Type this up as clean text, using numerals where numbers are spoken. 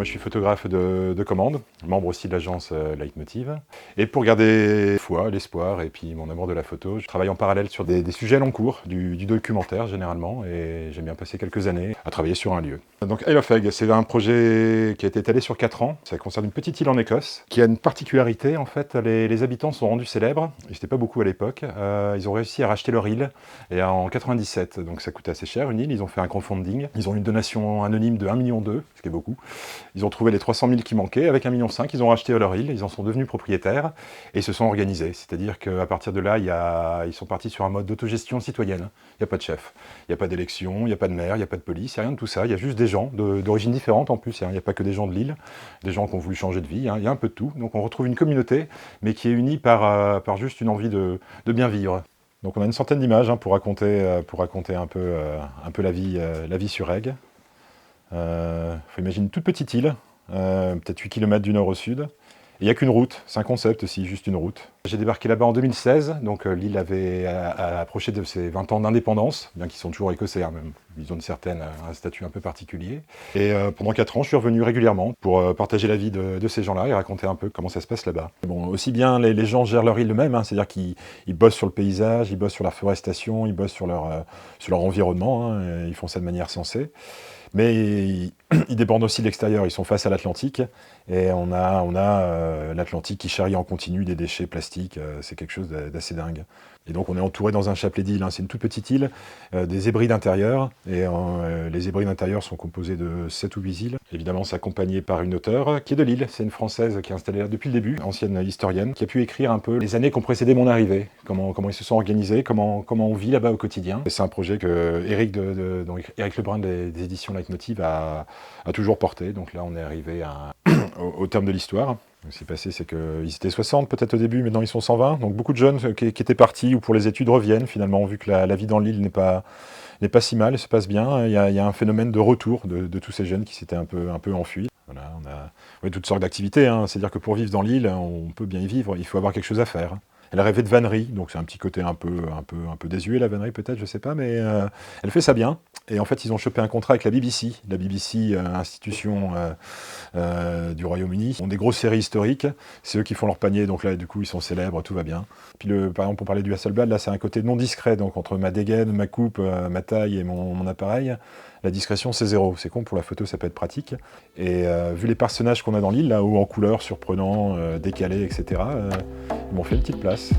je suis photographe de commande, membre aussi de l'agence Leitmotiv. Et pour garder la foi, l'espoir et puis mon amour de la photo, je travaille en parallèle sur des sujets long cours, du documentaire généralement, et j'aime bien passer quelques années à travailler sur un lieu. Donc Isle of Egg, c'est un projet qui a été étalé sur 4 ans. Ça concerne une petite île en Écosse, qui a une particularité, en fait, les habitants sont rendus célèbres, ils n'étaient pas beaucoup à l'époque, ils ont réussi à racheter leur île, et en 97, donc ça coûtait assez cher une île, ils ont fait un crowdfunding, ils ont eu une donation anonyme de 1,2 million, ce qui est beaucoup. Ils ont trouvé les 300 000 qui manquaient, avec 1,5 million, ils ont racheté leur île, ils en sont devenus propriétaires, et ils se sont organisés. C'est-à-dire qu'à partir de là, ils sont partis sur un mode d'autogestion citoyenne. Il n'y a pas de chef, il n'y a pas d'élection, il n'y a pas de maire, il n'y a pas de police, il n'y a rien de tout ça. Il y a juste des gens d'origines différentes en plus. Il n'y a pas que des gens de l'île, des gens qui ont voulu changer de vie, il y a un peu de tout. Donc on retrouve une communauté, mais qui est unie par juste une envie de bien vivre. Donc on a une centaine d'images pour raconter un peu la vie sur Egg. Faut imaginer une toute petite île, peut-être 8 km du nord au sud. Il n'y a qu'une route, c'est un concept aussi, juste une route. J'ai débarqué là-bas en 2016, donc l'île avait approché de ses 20 ans d'indépendance, bien qu'ils sont toujours écossais, même. Ils ont un statut un peu particulier. Et pendant 4 ans, je suis revenu régulièrement pour partager la vie de ces gens-là et raconter un peu comment ça se passe là-bas. Bon, aussi bien les gens gèrent leur île eux-mêmes, c'est-à-dire qu'ils bossent sur le paysage, ils bossent sur la forestation, ils bossent sur leur environnement, ils font ça de manière sensée. Mais ils dépendent aussi de l'extérieur, ils sont face à l'Atlantique, et on a l'Atlantique qui charrie en continu des déchets plastiques, c'est quelque chose d'assez dingue. Et donc on est entouré dans un chapelet d'îles, c'est une toute petite île, des hébrides intérieures, et les hébrides intérieures sont composés de 7 ou 8 îles. Évidemment, c'est accompagné par une auteure qui est de Lille, c'est une Française qui est installée là depuis le début, ancienne historienne, qui a pu écrire un peu les années qui ont précédé mon arrivée, comment ils se sont organisés, comment on vit là-bas au quotidien. C'est un projet que Éric Lebrun des éditions Leitmotiv a toujours porté, donc là on est arrivé au terme de l'histoire. Ce qui s'est passé, c'est qu'ils étaient 60 peut-être au début, maintenant ils sont 120, donc beaucoup de jeunes qui étaient partis ou pour les études reviennent finalement, vu que la vie dans l'île n'est pas si mal, elle se passe bien. Il y a un phénomène de retour de tous ces jeunes qui s'étaient un peu enfuis. Voilà, on a toutes sortes d'activités, c'est-à-dire que pour vivre dans l'île, on peut bien y vivre, il faut avoir quelque chose à faire. Elle rêvait de vannerie, donc c'est un petit côté un peu désuet, la vannerie peut-être, je sais pas, mais elle fait ça bien. Et en fait, ils ont chopé un contrat avec la BBC, institution du Royaume-Uni. Ils ont des grosses séries historiques, c'est eux qui font leur panier, donc là, du coup, ils sont célèbres, tout va bien. Puis, par exemple, pour parler du Hasselblad, là, c'est un côté non discret, donc entre ma dégaine, ma coupe, ma taille et mon appareil, la discrétion, c'est 0. C'est con, pour la photo, ça peut être pratique. Et vu les personnages qu'on a dans l'île, là, haut en couleur, surprenants, décalés, etc., ils m'ont fait une petite place.